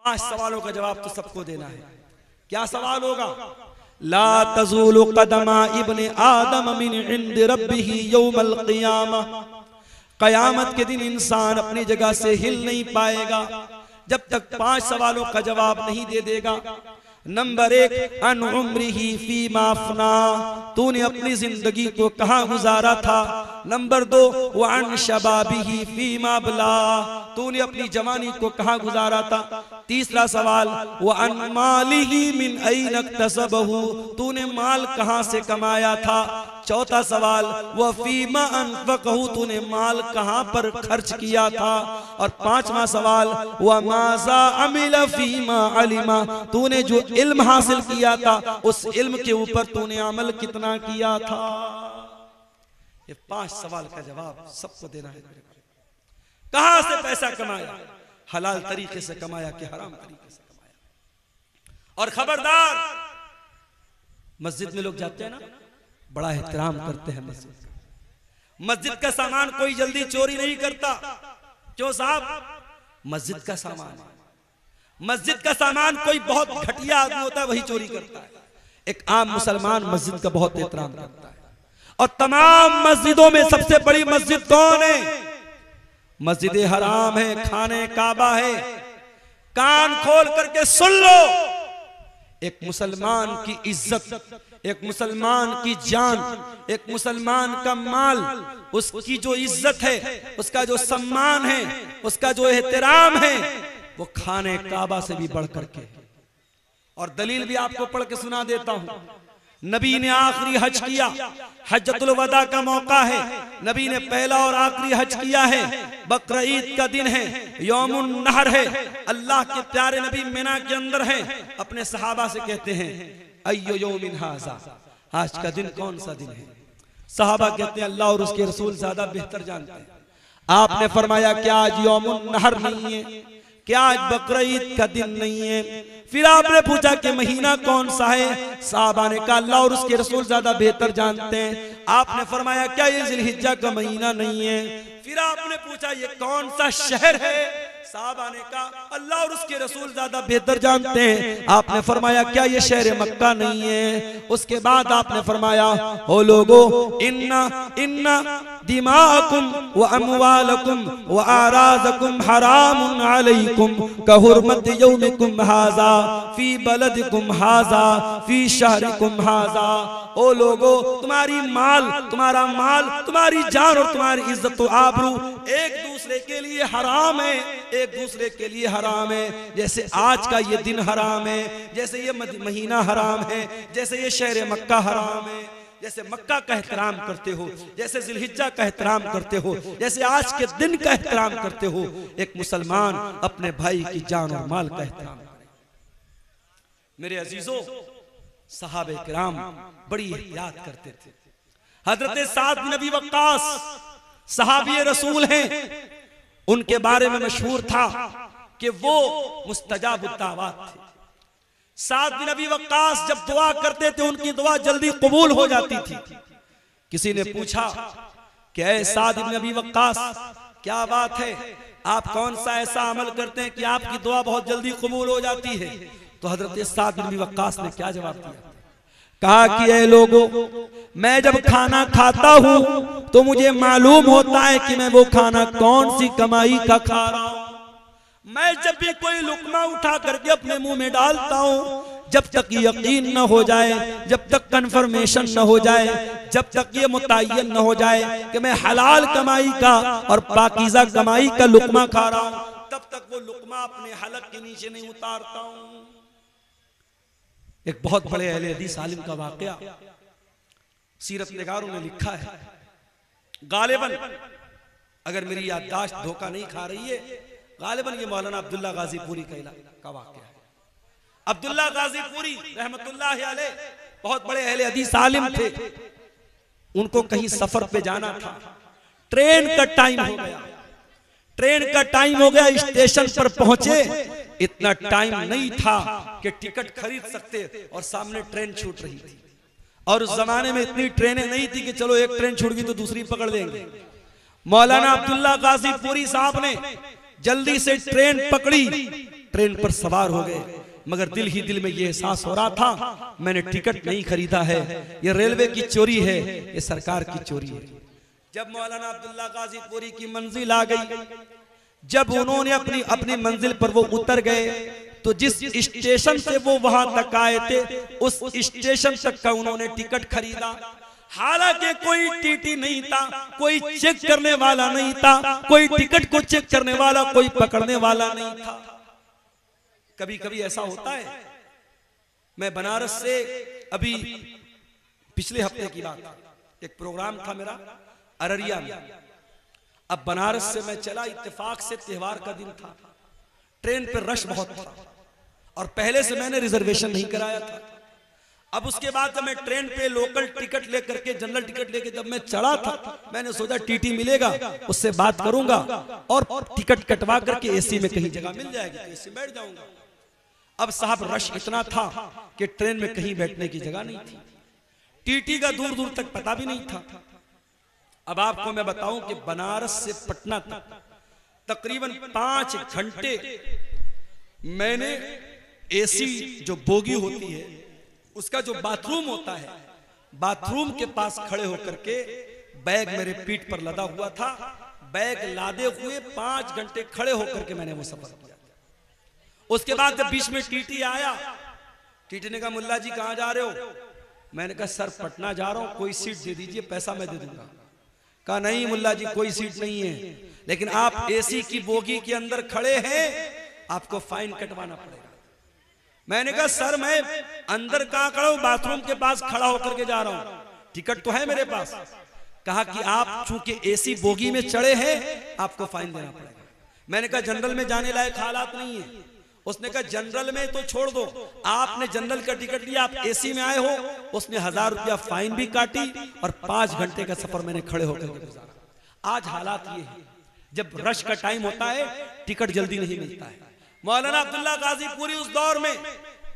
5 सवालों का जवाब तो सबको देना है। क्या सवाल होगा? ला तज़ूलु क़दमा इब्ने आदम मिन इंद रब्बिही यौमल क़ियामा। क़यामत के दिन इंसान अपनी जगह से हिल नहीं पाएगा जब तक 5 सवालों का जवाब नहीं दे देगा। नंबर 1, अन उम्रिही फीमा अफ़ना, तूने अपनी जिंदगी को कहाँ गुजारा था। नंबर 2, व अन शबाबिही फीमा बला, तूने अपनी जवानी को कहाँ गुजारा था। तीसरा सवाल, व अन मालिही मिन ऐन इक्तसबहू, तूने माल कहाँ से कमाया था। चौथा सवाल, व फीमा अनफ़क़हू, तूने माल कहाँ पर खर्च किया था। और 5वां सवाल, व माज़ा अमिल फीमा अलिमा, तूने जो इल्म हासिल किया था उस इल्म के ऊपर तूने अमल कितना किया था। ये 5 सवाल का जवाब सबको देना है। कहां से पैसा कमाया, हलाल तरीके से कमाया कि हराम तरीके से कमाया। और खबरदार, मस्जिद में लोग जाते हैं ना, बड़ा एहतराम करते हैं मस्जिद का। मस्जिद का सामान कोई जल्दी चोरी नहीं करता। क्यों साहब? मस्जिद का सामान, मस्जिद का सामान कोई बहुत घटिया आदमी होता है वही चोरी करता है। एक आम मुसलमान मस्जिद का बहुत एहतराम करता है। और तमाम मस्जिदों में सबसे बड़ी मस्जिद कौन है? मस्जिद हराम है, खाने काबा है। कान खोल करके सुन लो, एक मुसलमान की इज्जत, एक मुसलमान की जान, एक मुसलमान का माल, उसकी जो इज्जत है, उसका जो सम्मान है, उसका जो एहतराम है, वो खाने काबा से भी बढ़ करके। और दलील भी आपको पढ़ के सुना देता हूं। नबी ने आखिरी हज किया, हज्जतुल वदा का मौका है, नबी ने पहला और आखिरी हज किया है। बकरा ईद का दिन है, यौमुन नहर है। अल्लाह के प्यारे नबी मिना के अंदर हैं। अपने सहाबा से कहते हैं, अय्यो यौमिन हाज़ा, आज का दिन कौन सा दिन है। सहाबा कहते हैं, अल्लाह और उसके रसूल ज्यादा बेहतर जानते हैं। आपने फरमाया, क्या आज यौमुन नहर नहीं है, क्या आज बकरा ईद का दिन नहीं है। फिर आपने पूछा कि महीना कौन सा है। साहबा ने कहा, अल्लाह और उसके रसूल ज्यादा बेहतर जानते हैं। आपने फरमाया, क्या ये जिलहिज्जा का महीना नहीं है। फिर आपने पूछा, ये कौन सा शहर है। साहबा ने कहा, अल्लाह और उसके रसूल ज्यादा बेहतर जानते हैं। आपने फरमाया, क्या ये शहर मक्का नहीं है। उसके बाद आपने फरमाया, हो लोगो, इन्ना इन्ना दिमाकुम व अमवालकुम व आराज़कुम हरामुन अलैकुम कहुरमत यौमिकुम हाज़ा फी बलदिकुम हाज़ा फी शहरिकुम हाज़ा। ओ लोगो, तुम्हारी माल, तुम्हारा माल, तुम्हारी जान और तुम्हारी इज्जत व आबरू एक दूसरे के लिए हराम है, एक दूसरे के लिए हराम है। जैसे आज का ये दिन हराम है, जैसे ये महीना हराम है, जैसे ये शहर मक्का हराम है, जैसे मक्का का एहतराम करते हो, जैसे जिलहिज्जा का एहतराम करते हो, जैसे आज के दिन का एहतराम करते हो, एक मुसलमान अपने भाई की जान और माल का एहतराम करे। मेरे अजीजों, सहाबे किराम बड़ी एहतियात करते थे। हजरत साद बिन अबी वक्कास सहाबी रसूल हैं। उनके बारे में मशहूर था कि वो मुस्तजाबुद दावत थे। साद बिन अबी वक्कास जब दुआ करते थे, उनकी दुआ जल्दी कबूल हो जाती थी। किसी ने पूछा कि ऐ साद बिन अबी वक्कास, क्या बात है, आप कौन सा ऐसा अमल करते हैं कि आपकी दुआ बहुत जल्दी कबूल हो जाती है। तो हजरत साद बिन अबी वक्कास ने क्या जवाब दिया? कहा कि ऐ लोगों, मैं जब खाना खाता हूं तो मुझे मालूम होता है कि मैं वो खाना कौन सी कमाई का खा रहा हूं। मैं जब भी कोई लुकमा उठा करके अपने मुंह में डालता हूं, जब तक यकीन न हो जाए, जब तक कंफर्मेशन न हो जाए, जब तक ये मुतय्यन न हो जाए कि मैं हलाल कमाई का और पाकीज़ा कमाई का लुकमा खा रहा हूं, तब तक वो लुकमा अपने हलक के नीचे नहीं उतारता हूं। एक बहुत बड़े अहले हदीस आलिम का वाकया सीरत निगारों ने लिखा है। गालिबन, अगर मेरी याददाश्त धोखा नहीं खा रही है, गालिबन ये मौलाना अब्दुल्ला गाजीपुरी का वाकया है। अब्दुल्ला गाजीपुरी रहमतुल्लाह अलैह बहुत बड़े अहले हदीस आलिम थे। उनको कहीं सफर पे जाना था, ट्रेन का टाइम हो गया, ट्रेन का टाइम हो गया, स्टेशन पर पहुंचे, इतना टाइम नहीं था कि टिकट खरीद सकते और सामने ट्रेन छूट रही थी। और उस जमाने में इतनी ट्रेनें नहीं थी कि चलो एक ट्रेन छूट गई तो दूसरी पकड़ लेंगे। मौलाना अब्दुल्ला गाजीपुरी साहब ने जल्दी से ट्रेन पकड़ी। ट्रेन पर सवार हो गए, मगर दिल ही दिल में ये एहसास हो रहा था मैंने टिकट नहीं खरीदा है, ये रेलवे की चोरी है, ये सरकार की चोरी है। जब मौलाना अब्दुल्ला गाजीपुरी की मंजिल आ गई, जब उन्होंने अपनी मंजिल पर वो उतर गए, तो जिस स्टेशन से वो वहां तक आए थे उस स्टेशन तक का उन्होंने टिकट खरीदा। हालांकि कोई टीटी नहीं था, कोई चेक करने वाला नहीं था, कोई टिकट को चेक करने वाला, कोई पकड़ने वाला नहीं था। कभी कभी ऐसा होता है। मैं बनारस से अभी पिछले हफ्ते की बात, एक प्रोग्राम था मेरा अररिया में। अब बनारस से मैं चला, इत्तेफाक से त्योहार का दिन था, ट्रेन पर रश बहुत था और पहले से मैंने रिजर्वेशन नहीं कराया था। अब उसके बाद जब मैं ट्रेन पे लोकल टिकट लेकर के, जनरल टिकट लेके जब मैं चढ़ा था, मैंने सोचा टीटी मिलेगा, उससे बात करूंगा और टिकट कटवा करके एसी में कहीं जगह मिल जाएगी तो एसी बैठ जाऊंगा। अब साहब रश इतना था कि ट्रेन में कहीं बैठने की जगह नहीं थी, टीटी का दूर दूर तक पता भी नहीं था। अब आपको मैं बताऊं कि बनारस से पटना तक तकरीबन 5 घंटे मैंने एसी जो बोगी होती है उसका जो बाथरूम होता है, बाथरूम के पास खड़े होकर के बैग मेरे पीठ पर लदा हुआ था, बैग लादे हुए 5 घंटे खड़े होकर के मैंने वो सफर किया। उसके बाद जब बीच में टीटी आया, टीटी ने कहा मुल्ला जी कहां जा रहे हो? मैंने कहा सर पटना जा रहा हूं, कोई सीट दे दीजिए, पैसा मैं दे दूंगा। कहा नहीं मुल्ला जी कोई सीट नहीं है, लेकिन आप एसी की बोगी के अंदर खड़े हैं, आपको फाइन कटवाना पड़ेगा। मैंने कहा सर मैं अंदर कहां खड़ा हूं, बाथरूम के पास खड़ा होकर के जा रहा हूं, टिकट तो है मेरे पास। कहा कि आप चूंकि एसी बोगी में चढ़े हैं आपको फाइन देना पड़ेगा। मैंने कहा जनरल में जाने लायक हालात नहीं है। उसने कहा जनरल में तो छोड़ दो, आपने जनरल का टिकट लिया, आप एसी में आए हो। उसने 1000 रुपया फाइन भी काटी और 5 घंटे का सफर मैंने खड़े होकर गुजारा। आज हालात ये है, जब रश का टाइम होता है टिकट जल्दी नहीं मिलता है। मौलाना अब्दुल्ला गाजीपुरी उस दौर में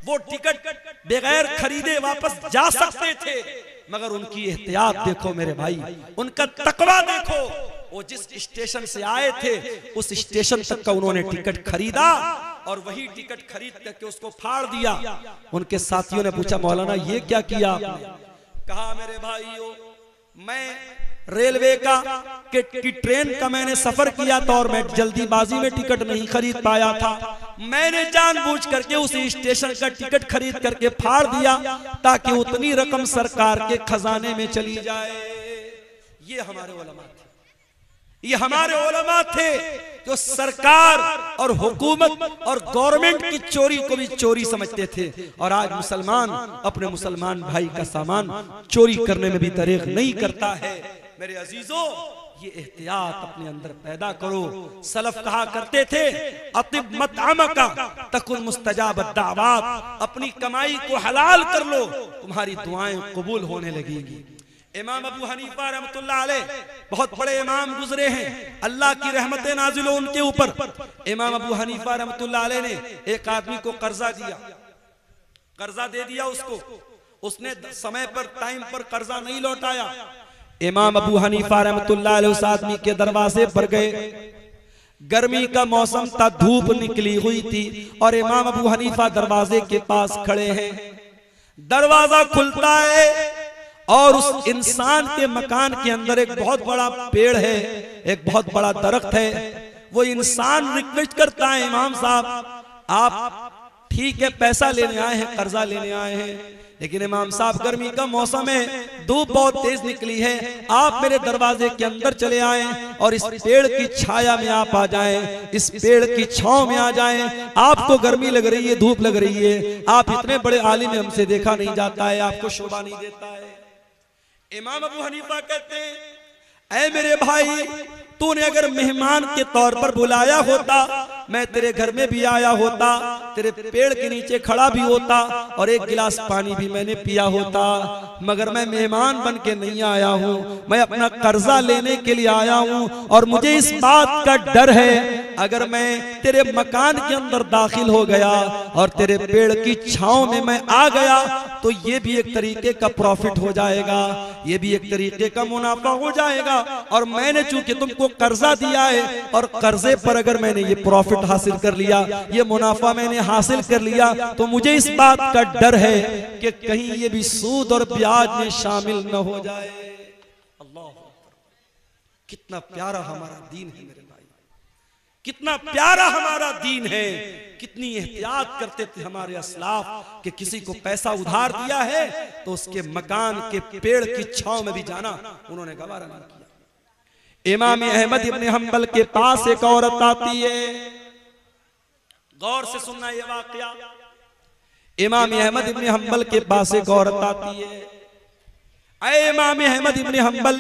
वो टिकट बगैर खरीदे वापस जा सकते थे, मगर उनकी एहतियात देखो मेरे भाई, उनका तकवा देखो। वो जिस स्टेशन से आए थे उस स्टेशन तक का उन्होंने टिकट खरीदा और वही टिकट खरीद करके उसको फाड़ दिया। उनके साथियों ने पूछा मौलाना ये क्या किया आपने? कहा मेरे भाइयों मैं रेलवे की ट्रेन का मैंने सफर किया था और मैं जल्दीबाजी में टिकट नहीं खरीद पाया था। मैंने जानबूझ करके उस स्टेशन का टिकट खरीद करके फाड़ दिया ताकि उतनी रकम सरकार के खजाने में चली जाए। ये हमारे उलमा थे, ये हमारे उलमा थे जो सरकार और हुकूमत और गवर्नमेंट की चोरी को भी चोरी समझते थे। और आज मुसलमान अपने मुसलमान भाई का सामान चोरी करने में भी दरेग नहीं करता है। मेरे अजीजों ये एहतियात अपने अंदर पैदा करो। सलफ कहा करते थे अतिब मतअमका तकुन मुस्तजाब दावात, अपनी कमाई को हलाल कर लो तुम्हारी दुआएं कबूल होने लगेंगी। इमाम अबू हनीफा रहमतुल्लाह अलैह बहुत बड़े इमाम गुजरे हैं, अल्लाह की रहमतें नाजिल हो उनके ऊपर। इमाम अबू हनीफा रहमतुल्लाह अलैह ने एक आदमी को कर्जा दिया, कर्जा दे दिया उसको, उसने समय पर टाइम पर कर्जा नहीं लौटाया। इमाम अबू हनीफा रहमतुल्लाह अलैह उस आदमी के दरवाजे पर गए। गर्मी का मौसम था, धूप निकली हुई थी और इमाम अबू हनीफा दरवाजे के पास खड़े हैं। दरवाजा खुलता है और उस इंसान के मकान के अंदर एक बहुत बड़ा पेड़ है, एक बहुत बड़ा दरख्त है। वो इंसान रिक्वेस्ट करता है इमाम साहब आप ठीक है पैसा लेने आए हैं, कर्जा लेने आए हैं, लेकिन इमाम साहब गर्मी का मौसम है, धूप बहुत तेज निकली है, आप मेरे दरवाजे के अंदर चले आए और इस पेड़ की छाया में आप आ जाएं, इस पेड़ की छांव में आ जाएं। आपको गर्मी लग रही है, धूप लग रही है, आप इतने बड़े आलिम हमसे देखा नहीं जाता है, आपको शोभा नहीं देता है। इमाम अबू हनीफा कहते हैं ऐ मेरे भाई तूने अगर मेहमान के तौर पर बुलाया होता मैं तेरे घर में भी आया होता, तेरे पेड़ के नीचे खड़ा भी होता और एक गिलास पानी भी मैंने पिया होता, मगर मैं मेहमान बन के नहीं आया हूँ, मैं अपना कर्जा लेने के लिए आया हूँ और मुझे इस बात का डर है अगर मैं तेरे मकान के अंदर दाखिल हो गया और तेरे पेड़ की छांव में मैं आ गया तो ये भी एक तरीके का प्रॉफिट हो जाएगा, ये भी एक तरीके का मुनाफा हो जाएगा। और मैंने चूंकि तुमको कर्जा दिया है और कर्जे पर अगर मैंने ये प्रॉफिट हासिल कर लिया, ये मुनाफा मैंने हासिल कर लिया, तो मुझे इस बात का डर है कि कहीं ये भी सूद और ब्याज में शामिल न हो जाए। अल्लाह, कितना प्यारा हमारा दीन है मेरे भाई, कितना प्यारा हमारा दीन है। कितनी एहतियात करते थे हमारे असलाफ कि किसी को पैसा उधार दिया है तो उसके मकान के पेड़ की छांव में भी जाना उन्होंने गवारा नहीं किया। इमाम अहमद इब्न हंबल के पास एक औरत आती है, गौर से सुनना ये वाकया। इमाम अहमद इब्न हंबल के पास एक औरत आती है। अरे इमाम अहमद इब्न हंबल,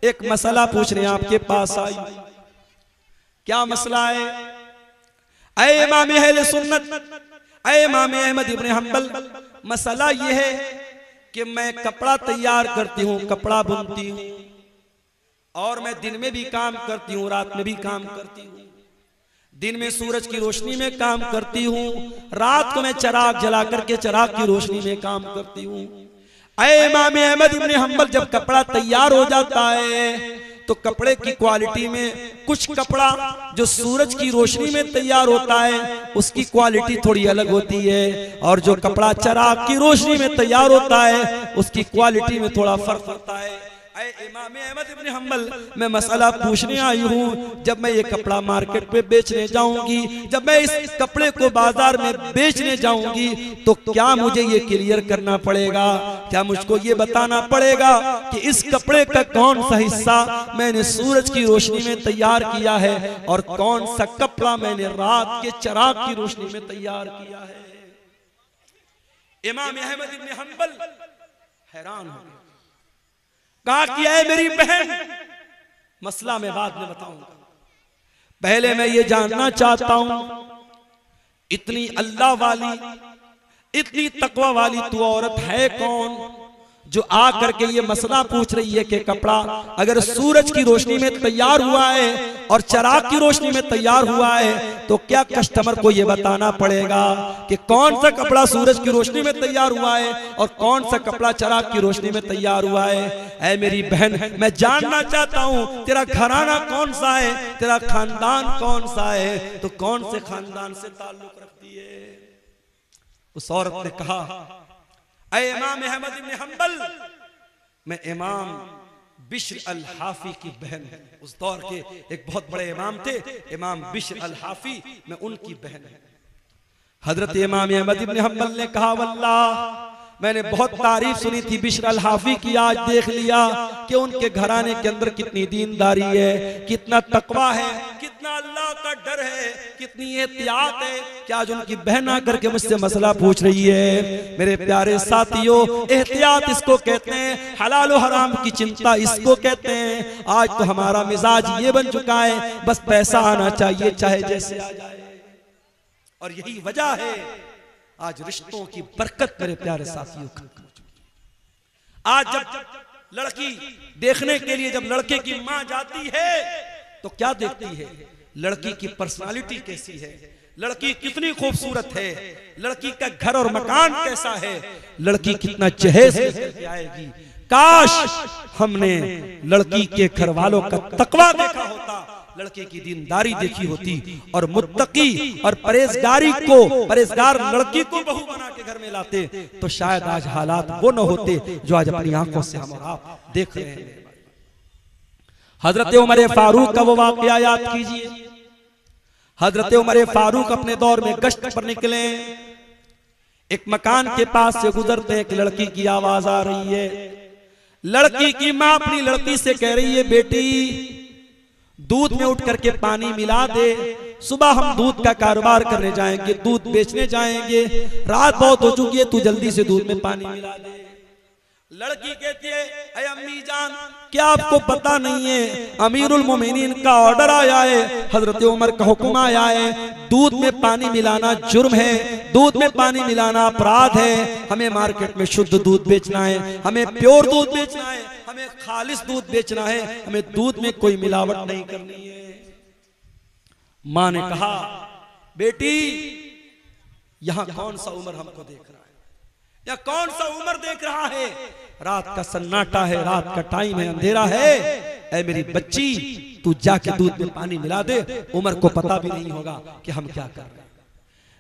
एक मसला पूछने आपके पास आई। क्या मसला है? अरे इमाम अहले सुन्नत, अरे इमाम अहमद इब्न हंबल, मसला यह है कि मैं कपड़ा तैयार करती हूँ, कपड़ा बुनती हूँ, और मैं दिन में भी काम करती हूँ, रात में भी काम करती हूँ। दिन में सूरज की रोशनी में काम करती हूँ, रात को मैं चिराग जला करके चिराग की रोशनी में काम करती हूँ। अरे इमाम अहमद इब्न हंबल, जब कपड़ा तैयार हो जाता है तो कपड़े की क्वालिटी में कुछ कपड़ा जो सूरज की रोशनी में तैयार होता है उसकी क्वालिटी थोड़ी अलग होती है, और जो कपड़ा चिराग की रोशनी में तैयार होता है उसकी क्वालिटी में थोड़ा फर्क होता है। इमाम अहमद इब्न हंबल, मैं मसला पूछने आई हूँ, जब मैं ये कपड़ा मार्केट पे बेचने जाऊंगी, जब मैं इस कपड़े को बाजार में बेचने जाऊंगी, तो क्या मुझे ये क्लियर करना पड़ेगा, क्या मुझको ये बताना पड़ेगा कि इस कपड़े का कौन सा हिस्सा मैंने सूरज की रोशनी में तैयार किया है और कौन सा कपड़ा मैंने रात के चिराग की रोशनी में तैयार किया है। इमाम अहमद इब्न हंबल हैरान हो गए, कहा कि है मेरी बहन, मसला मैं बाद में बताऊंगा, पहले मैं ये जानना चाहता हूं, इतनी अल्लाह वाली, इतनी तकवा वाली तू औरत है कौन जो आ करके ये मसला पूछ रही है कि कपड़ा अगर सूरज की रोशनी में तैयार हुआ है और चिराग की रोशनी में तैयार हुआ है तो क्या कस्टमर को ये बताना पड़ेगा कि कौन सा कपड़ा सूरज की रोशनी में तैयार हुआ है और कौन सा कपड़ा चिराग की रोशनी में तैयार हुआ है। ऐ मेरी बहन, मैं जानना चाहता हूँ तेरा घराना कौन सा है, तेरा खानदान कौन सा है, तो कौन से खानदान से ताल्लुक रखती है। उस औरत ने कहा, ऐ इमाम अहमद इब्न हंबल, मैं इमाम बिश्र अल हाफी की बहन है। उस दौर के एक बहुत बड़े इमाम थे इमाम बिश्र अल हाफी, मैं उनकी बहन है। हजरत इमाम अहमद इब्न हंबल ने कहा, वल्लाह मैंने बहुत तारीफ सुनी थी बिश्र अल हाफी की, आज देख लिया कि उनके घराने के अंदर कितनी दीनदारी है, कितना तकवा है, कितना अल्लाह का डर है, कितनी एहतियात है कि आज उनकी बहन आकर के मुझसे मसला पूछ रही है। मेरे प्यारे साथियों, एहतियात इसको कहते हैं, हलाल और हराम की चिंता इसको कहते हैं। आज तो हमारा मिजाज ये बन चुका है, बस पैसा आना चाहिए चाहे जैसे आ जाए, और यही वजह है आज रिश्तों की बरकत। मेरे प्यारे साथियों, आज जब लड़की देखने के लिए जब लड़के की मां जाती है तो क्या देखती है, लड़की की पर्सनालिटी कैसी है, लड़की कितनी खूबसूरत है, लड़की का घर और मकान कैसा है, लड़की कितना जहेज लेकर आएगी। काश हमने लड़की के घर वालों का तकवा देखा होता, लड़के की दीनदारी देखी होती और मुत्तकी और परहेजगार लड़की को बहू बना के घर में लाते, तो शायद आज हालात वो न होते जो आज अपनी आंखों से हम और आप देख रहे हैं। हजरत उमर फारूक का वो वाकया याद कीजिए। हजरत उमर फारूक अपने दौर में गश्त पर निकले, एक मकान के पास से गुजरते एक लड़की की आवाज आ रही है। लड़की की माँ अपनी लड़की से कह रही है, बेटी दूध में उठ करके पानी मिला दे, सुबह हम दूध का कारोबार करने जाएंगे, दूध बेचने जाएंगे, रात बहुत हो चुकी है, तू जल्दी से दूध में पानी मिला दे। लड़की कहती है, अरे अम्मी जान, क्या आपको पता नहीं है अमीरुल मोमिनीन का ऑर्डर आया है, हजरत उमर का हुक्म आया है, दूध में पानी मिलाना जुर्म है, दूध में पानी मिलाना अपराध है, हमें मार्केट में शुद्ध दूध बेचना है, हमें प्योर दूध बेचना है, हमें खालिस दूध बेचना है, हमें दूध में कोई मिलावट नहीं करनी है। मां ने कहा, बेटी यहां कौन सा उमर हमको देख रहा है, या कौन सा उमर देख रहा है? रात का सन्नाटा है, रात का टाइम है, अंधेरा है। ऐ मेरी बच्ची, तू जाके दूध में पानी मिला दे, उमर को पता भी नहीं होगा कि हम क्या कर रहे हैं।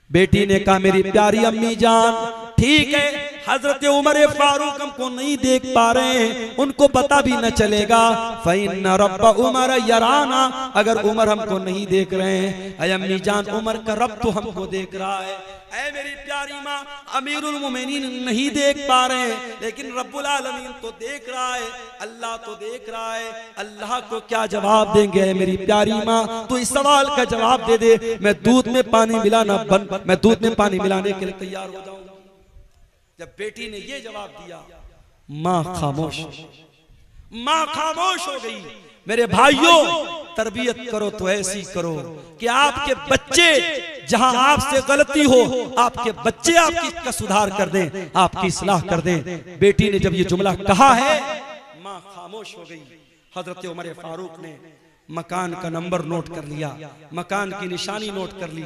बेटी ने कहा, मेरी प्यारी अम्मी जान, ठीक है, हजरत उमर फारूक हमको नहीं देख पा रहे हैं, उनको पता भी न चलेगा। फ़इन्ना रब्ब उमर यराना, अगर उमर हमको नहीं देख रहे हैं, ऐ अम्मी जान, उमर का रब तो हमको देख रहा है। ऐ मेरी प्यारी माँ, अमीरुल मोमिनीन नहीं देख पा रहे हैं, लेकिन रब्बुल आलमीन तो देख रहा है, अल्लाह तो देख रहा है। अल्लाह को क्या जवाब देंगे? ऐ मेरी प्यारी माँ, तू इस सवाल का जवाब दे दे, मैं दूध में पानी मिलाना बंद, मैं दूध में पानी मिलाने के लिए तैयार हो जाऊंगा। जब बेटी ने ये जवाब दिया, माँ खामोश, माँ खामोश हो गई। मेरे भाइयों, तरबियत करो तो ऐसी करो कि आपके बच्चे जहां आपसे गलती हो, आपके बच्चे आपकी सुधार कर दें, आपकी इस्लाह कर दें। बेटी ने जब ये जुमला कहा है, माँ खामोश हो गई। हजरत उमर फारूक ने मकान का नंबर नोट कर लिया, मकान की निशानी नोट कर ली।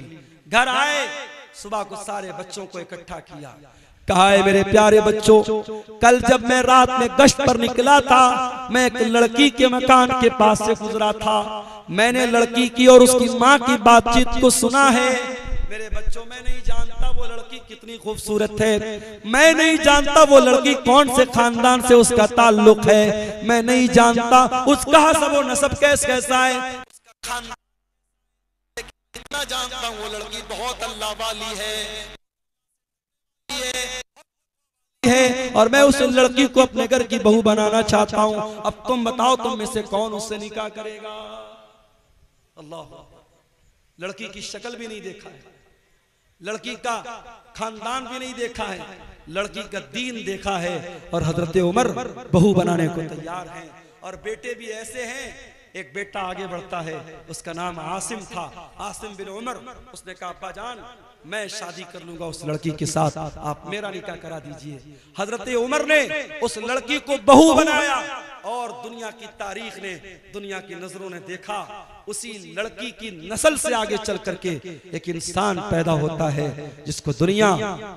घर आए, सुबह को सारे बच्चों को इकट्ठा किया। कहा है, मेरे प्यारे बच्चों, कल जब मैं रात में गश्त पर निकला था, मैं एक लड़की के मकान के पास से गुजरा था। मैंने लड़की की और उसकी माँ की बातचीत को सुना है। मेरे बच्चों, मैं नहीं जानता वो लड़की कितनी खूबसूरत है, मैं नहीं जानता वो लड़की कौन से खानदान से उसका ताल्लुक है, मैं नहीं जानता उसका हसब व नसब कैसा है, इतना जानता हूँ वो लड़की बहुत अल्लाह वाली है और मैं उस लड़की को अपने घर की बहू बनाना चाहता हूँ। अब तुम बताओ, तुम में से कौन उससे निकाह करेगा? अल्लाह, लड़की की शक्ल भी नहीं देखा है, लड़की का खानदान भी नहीं देखा है, लड़की का दीन देखा है, और हजरत उमर बहू बनाने को तैयार हैं। और बेटे भी ऐसे हैं, एक बेटा आगे बढ़ता है, उसका नाम आसिम था, आसिम बिन उमर। उसने कहा, अब्बा जान, मैं शादी कर लूंगा उस लड़की के साथ, आप मेरा निकाह करा दीजिए। हजरत उमर ने उस लड़की को बहू बनाया, और दुनिया की तारीख ने, दुनिया की नजरों ने देखा, उसी लड़की की नस्ल से आगे चल करके एक इंसान पैदा होता है जिसको दुनिया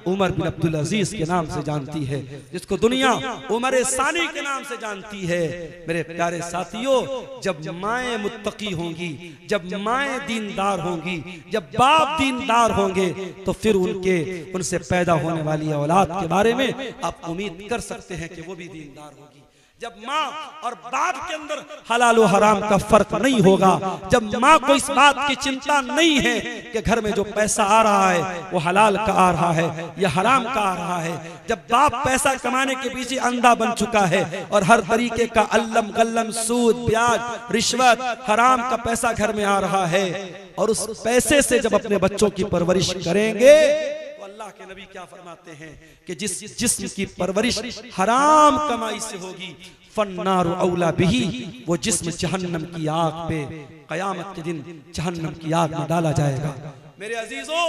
उमर बिन अब्दुल अजीज के नाम से जानती है, जिसको दुनिया उमर सानी के नाम से जानती है। मेरे प्यारे साथियों, जब माएँ मुत्तकी होंगी, जब माएँ दीनदार होंगी, जब बाप दीनदार होंगे, तो फिर उनसे पैदा होने वाली औलाद के बारे में आप उम्मीद कर सकते हैं कि वो भी दीनदार होगी। जब माँ और बाप के अंदर हलाल और हराम का फर्क नहीं होगा, जब माँ को इस बात की चिंता नहीं है कि घर में जो पैसा आ रहा है वो हलाल का आ रहा है या हराम का आ रहा है, जब बाप पैसा कमाने के पीछे अंधा बन चुका है और हर तरीके का अल्लम गल्लम, सूद, ब्याज, रिश्वत, हराम का पैसा घर में आ रहा है, और उस पैसे से जब अपने बच्चों की परवरिश करेंगे, अल्लाह के नबी क्या फरमाते हैं कि जिस जिस्म की परवरिश हराम कमाई से होगी, फन्नारु औला बिही, वो जिस्म जहन्नम की आग पे कयामत के दिन जहन्नम की आग में डाला जाएगा। मेरे अजीजों,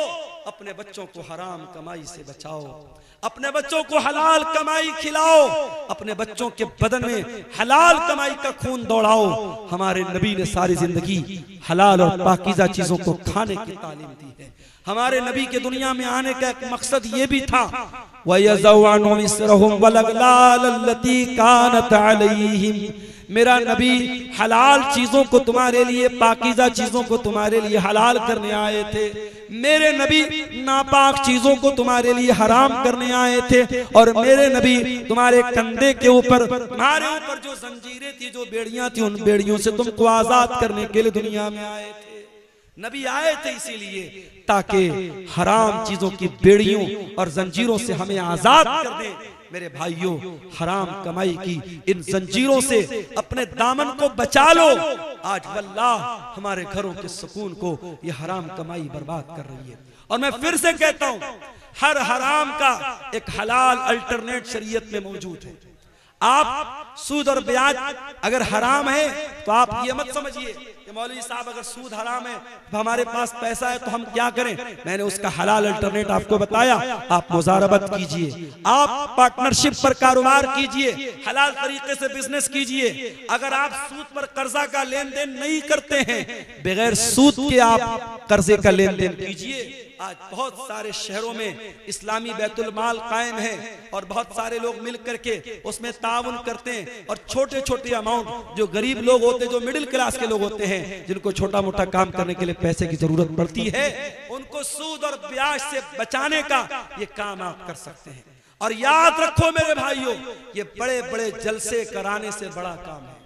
अपने बच्चों को हराम कमाई से बचाओ, अपने बच्चों को हलाल कमाई खिलाओ, अपने बच्चों के बदन में हलाल कमाई का खून दौड़ाओ। हमारे नबी ने सारी जिंदगी हलाल और पाकीज़ा चीजों को खाने की तालीम दी है। हमारे नबी के दुनिया में आने का एक मकसद ये भी था, मेरा नबी हलाल चीजों को तुम्हारे लिए, पाकीज़ा चीजों को तुम्हारे लिए हलाल करने आए थे। मेरे नबी नापाक चीजों को तुम्हारे लिए हराम करने आए थे, और मेरे नबी तुम्हारे कंधे के ऊपर, तुम्हारे ऊपर जो जंजीरें थी, जो बेड़ियां थी, उन बेड़ियों से तुमको आजाद करने के लिए दुनिया में आए थे। नबी आए थे इसीलिए ताकि हराम चीजों की बेड़ियों और जंजीरों से हमें आजाद कर दें। मेरे भाइयों, हराम कमाई की इन जंजीरों से अपने दामन को बचा लो। आज वल्लाह हमारे घरों के सुकून को ये हराम कमाई बर्बाद कर रही है। और मैं फिर से कहता हूं, हर हराम का एक हलाल अल्टरनेट शरीयत में मौजूद है। आप सूद और ब्याज अगर हराम है तो आप ये मत समझिए कि मौलवी साहब अगर सूद हराम है तो हमारे पास पैसा है तो हम क्या करें। मैंने उसका हलाल अल्टरनेट आपको बताया। आप मुजारबत कीजिए, आप पार्टनरशिप पर कारोबार कीजिए, हलाल तरीके से बिजनेस कीजिए। अगर आप सूद पर कर्जा का लेन देन नहीं करते हैं, बगैर सूद के आप कर्जे का लेन देन कीजिए। आज बहुत सारे शहरों में इस्लामी बैतुल माल कायम है और बहुत सारे लोग मिल करके उसमें ताउन करते हैं और छोटे छोटे अमाउंट जो गरीब लोग होते हैं, जो मिडिल क्लास के लोग होते हैं, जिनको छोटा मोटा काम करने के लिए पैसे की जरूरत पड़ती है, उनको सूद और ब्याज से बचाने का ये काम आप कर सकते हैं। और याद रखो मेरे भाइयों, ये बड़े बड़े जलसे कराने से बड़ा काम है।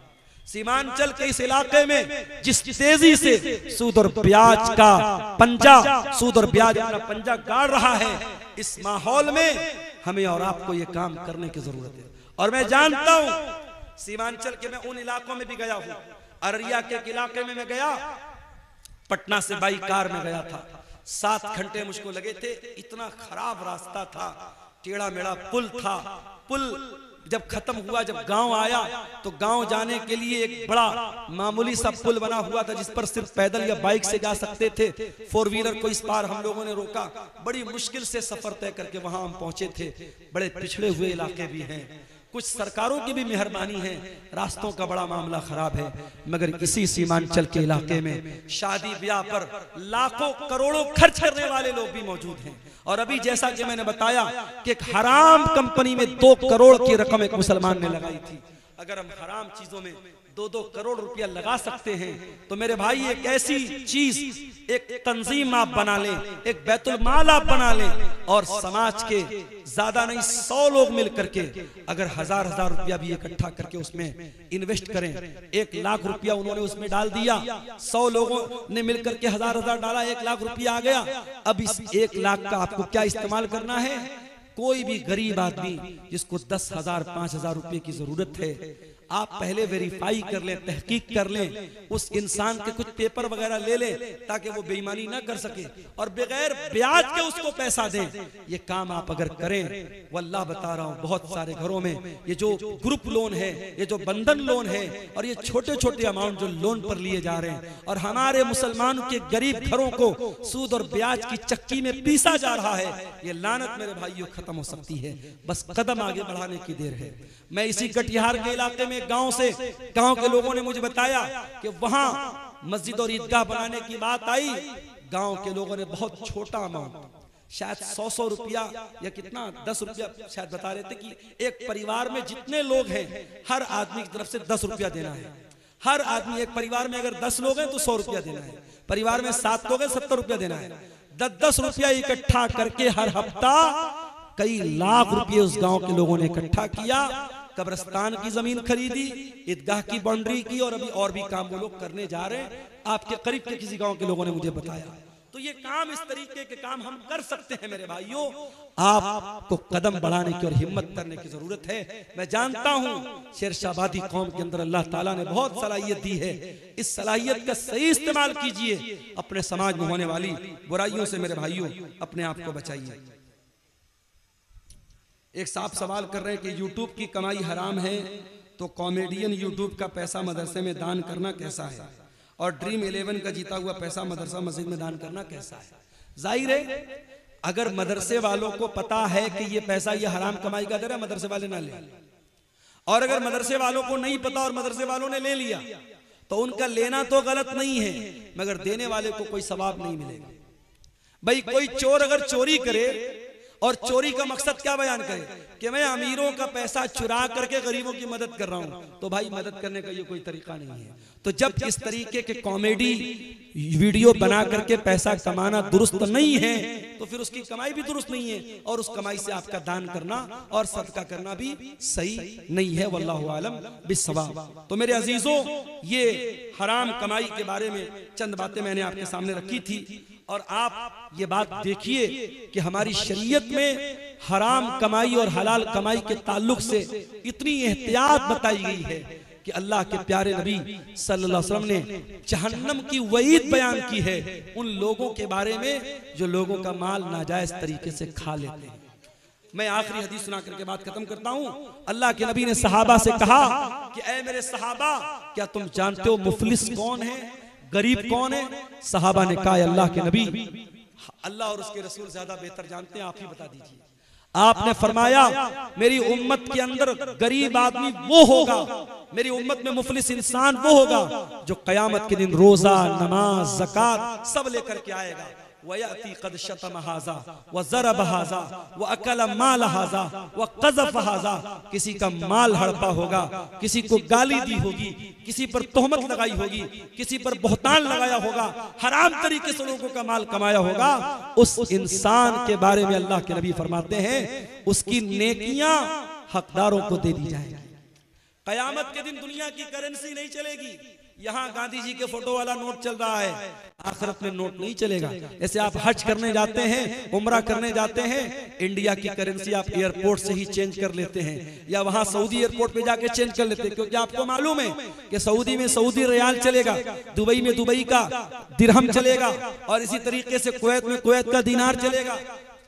सीमांचल के इस इलाके में जिस तेजी से सूद और ब्याज का पंजा, सूद और ब्याज अपना पंजा गाड़ रहा है, इस माहौल में हमें और आपको ये काम करने की जरूरत है। और मैं जानता हूं सीमांचल के, मैं उन इलाकों में भी गया हूं। अररिया के इलाके में मैं गया, पटना से बाई कार में गया था। 7 घंटे मुझको लगे थे। इतना खराब रास्ता था, टेढ़ा मेढ़ा पुल था। पुल जब खत्म हुआ, जब गांव आया तो गांव जाने के लिए एक बड़ा मामूली सा पुल बना हुआ था जिस पर सिर्फ पैदल या बाइक से जा सकते थे। 4 व्हीलर को इस पार हम लोगों ने रोका। बड़ी मुश्किल से सफर तय करके वहां हम पहुंचे थे। बड़े पिछड़े हुए इलाके भी हैं, कुछ सरकारों की भी मेहरबानी है, रास्तों का बड़ा मामला खराब है। मगर इसी सीमांचल के इलाके में शादी ब्याह पर लाखों करोड़ों खर्च करने वाले लोग भी मौजूद हैं। और अभी जैसा कि मैंने बताया कि एक हराम कंपनी में 2 करोड़ की रकम एक मुसलमान ने लगाई थी। अगर हम हराम चीजों में 2-2 करोड़ रुपया लगा सकते हैं तो मेरे भाई एक ऐसी चीज, एक तंजीम आप बना लें, एक बैतुल माल आप बना लें और समाज के ज्यादा नहीं 100 लोग मिल करके अगर 1000-1000 रुपया भी इकट्ठा करके उसमें इन्वेस्ट करें, 1 लाख रुपया उन्होंने उसमें डाल दिया, 100 लोगों ने मिल करके 1000-1000 डाला, 1 लाख रुपया आ गया। अब इस 1 लाख का आपको क्या इस्तेमाल करना है? कोई भी गरीब आदमी जिसको 10,000 5,000 रुपए की जरूरत है, आप पहले वेरीफाई कर लें, तहकीक कर लें, उस इंसान के कुछ पेपर वगैरह ले लें ताकि वो बेईमानी ना कर सके और बगैर ब्याज के उसको पैसा दें। ये काम आप अगर करें, वल्लाह बता रहा हूं, बहुत सारे घरों में ये जो ग्रुप लोन है, ये जो बंधन लोन है और ये छोटे छोटे अमाउंट जो लोन पर लिए जा रहे हैं और हमारे मुसलमानों के गरीब घरों को सूद और ब्याज की चक्की में पीसा जा रहा है, ये लानत मेरे भाइयों खत्म हो सकती है। बस कदम आगे बढ़ाने की देर है। मैं इसी कटिहार के इलाके में गांव के लोगों ने मुझे बताया कि वहां मस्जिद और ईदगाह बनाने की बात आई। गांव के लोगों ने बहुत छोटा अमाउंट, शायद 100 रुपया या कितना 10 रुपया शायद बता रहे थे कि एक परिवार में जितने लोग हैं हर आदमी की तरफ से 10 रुपया देना है। हर आदमी, एक परिवार में अगर 10 लोग हैं तो 100 रुपया देना है, परिवार में 7 लोग हैं 70 रुपया देना है। 10-10 रुपया इकट्ठा करके हर हफ्ता कई लाख रुपए उस गांव के लोगों ने इकट्ठा किया। कब्रिस्तान की जमीन खरीदी, ईदगाह की बाउंड्री की और अभी और भी काम वो लोग करने जा रहे हैं। आपके करीब के किसी गांव के लोगों ने मुझे बताया। तो ये काम, इस तरीके के काम हम कर सकते हैं मेरे भाइयों। आपको कदम बढ़ाने की और हिम्मत करने की जरूरत है। मैं जानता हूं शेरशाहबादी कौम के अंदर अल्लाह ताला ने बहुत सलाहियत दी है। इस सलाहियत का सही इस्तेमाल कीजिए। अपने समाज में होने वाली बुराइयों से मेरे भाइयों अपने आप को बचाइए। एक साहब सवाल कर रहे हैं कि यूट्यूब की कमाई हराम है तो कॉमेडियन यूट्यूब का पैसा मदरसे में दान करना कैसा है, और ड्रीम 11 का जीता हुआ पैसा मदरसा मस्जिद में दान करना कैसा है? जाहिर है अगर मदरसे वालों को पता है कि ये पैसा ये हराम कमाई का दे रहा है, मदरसे वाले ना ले। और अगर मदरसे वालों को नहीं पता और मदरसे वालों ने ले लिया तो उनका लेना तो गलत नहीं है, मगर देने वाले को कोई सवाब नहीं मिलेगा। भाई कोई चोर अगर चोरी करे और चोरी का मकसद क्या बयान करे कि मैं अमीरों का पैसा चुरा करके गरीबों की मदद कर रहा हूं, तो भाई मदद करने का ये कोई तरीका नहीं है। तो जब इस तरीके के कॉमेडी वीडियो बना करके पैसा कमाना दुरुस्त नहीं है तो फिर उसकी कमाई भी दुरुस्त नहीं है और उस कमाई से आपका दान करना और सदका करना भी सही नहीं है। वल्लाहु आलम बिस्सवाब। तो मेरे अजीजों, ये हराम कमाई के बारे में चंद बातें मैंने आपके सामने रखी थी और आप ये बात देखिए कि हमारी शरीयत में हराम कमाई और हलाल कमाई के ताल्लुक से इतनी एहतियात बताई गई है कि अल्लाह के प्यारे नबी सल्लल्लाहु अलैहि वसल्लम ने जहन्नम की वईद बयान की है उन लोगों के बारे में जो लोगों का माल नाजायज तरीके से खा लेते हैं। मैं आखिरी हदीस सुना करके बात खत्म करता हूं। अल्लाह के नबी ने सहाबा से कहा कि ऐ मेरे सहाबा, क्या तुम जानते हो मुफलिस कौन है, गरीब कौन है? सहाबा ने कहा अल्लाह के नबी, अल्लाह और उसके रसूल ज्यादा बेहतर जानते हैं, आप ही बता दीजिए। आपने फरमाया मेरी उम्मत के अंदर गरीब आदमी वो होगा, मेरी उम्मत में मुफलिस इंसान वो होगा जो कयामत के दिन रोजा, नमाज, ज़कात सब लेकर के आएगा। वयअती कद शतम हाजा व ज़रब हाजा व अकल माल हाजा व क़ज़फ़ हाजा, किसी का माल हड़पा होगा, किसी को गाली दी होगी, किसी पर तोहमत लगाई होगी, किसी पर बहतान लगाया होगा, हराम तरीके से लोगों का माल कमाया होगा। उस इंसान के बारे में अल्लाह के नबी फरमाते हैं उसकी नेकियां हकदारों को दे दी जाएगी। कयामत के दिन दुनिया की करेंसी नहीं चलेगी। यहाँ गांधी जी के फोटो वाला नोट चल रहा है, आखिरत में नोट नहीं चलेगा। ऐसे आप हज करने जाते हैं, उम्रा करने जाते हैं, इंडिया की करेंसी आप एयरपोर्ट से ही चेंज कर लेते हैं या वहां सऊदी एयरपोर्ट पे जाके चेंज कर लेते हैं, क्योंकि आपको मालूम है कि सऊदी में सऊदी रियाल चलेगा, दुबई में दुबई का दिरहम चलेगा और इसी तरीके से कुवैत में कुवैत का दीनार चलेगा।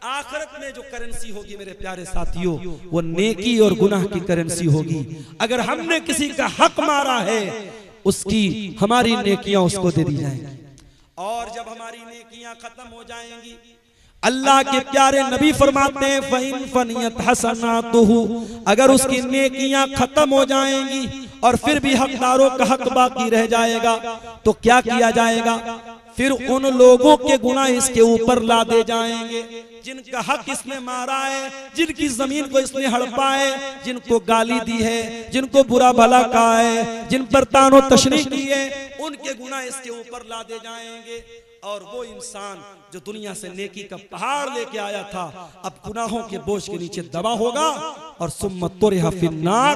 आखिरत में जो करेंसी होगी मेरे प्यारे साथियों, वो नेकी और गुनाह की करेंसी होगी। अगर हमने किसी का हक मारा है, उसकी हमारी नेकियां उसको दे दी जाएंगी। और जब हमारी नेकियां खत्म हो जाएंगी, अल्लाह के प्यारे नबी फरमाते हैं फ़इन फ़नियत हसनातुहु, अगर उसकी नेकियां खत्म हो जाएंगी और फिर भी हकदारों का हक बाकी रह जाएगा, तो क्या किया जाएगा? फिर उन लोगों के गुनाह इसके ऊपर लादे जाएंगे जिनका हक इसने मारा है, जिनकी जमीन को इसने हड़पा है, जिनको गाली दी है, जिनको बुरा भला कहा है, जिन पर तानो तशरीह की है, उनके गुनाह इसके ऊपर लादे जाएंगे। और वो इंसान जो दुनिया से नेकी का पहाड़ लेके आया था, अब गुनाहों के बोझ के नीचे दबा होगा और सुम्मा तुरिहा फिन्नार,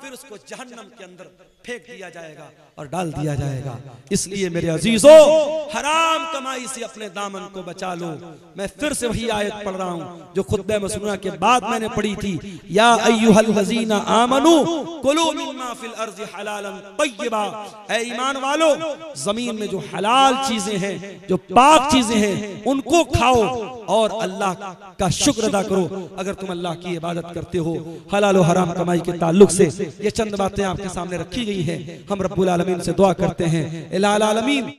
फिर उसको जहन्नम के अंदर फेंक दिया जाएगा और डाल दिया जाएगा। इसलिए मेरे अजीजों, हराम कमाई से अपने दामन को बचा लो। मैं फिर से वही आयत पढ़ रहा हूँ जो खुतबे मसनूना के बाद मैंने पढ़ी थी, या अय्युहल्लज़ीना आमनू कुलू मिम्मा फिल अर्ज़ि हलालन तय्यबा, ऐ ईमान वालो, जमीन में जो हलाल चीजें हैं, जो पाक चीजें हैं, उनको खाओ और अल्लाह का शुक्र अदा करो। अगर तुम अल्लाह की इबादत करते हो, हलाल और हराम कमाई के ताल्लुक से ये चंद बातें आपके सामने रखी गई हैं। हम रब्बुल आलमीन से दुआ करते हैं, इलाही आलमीन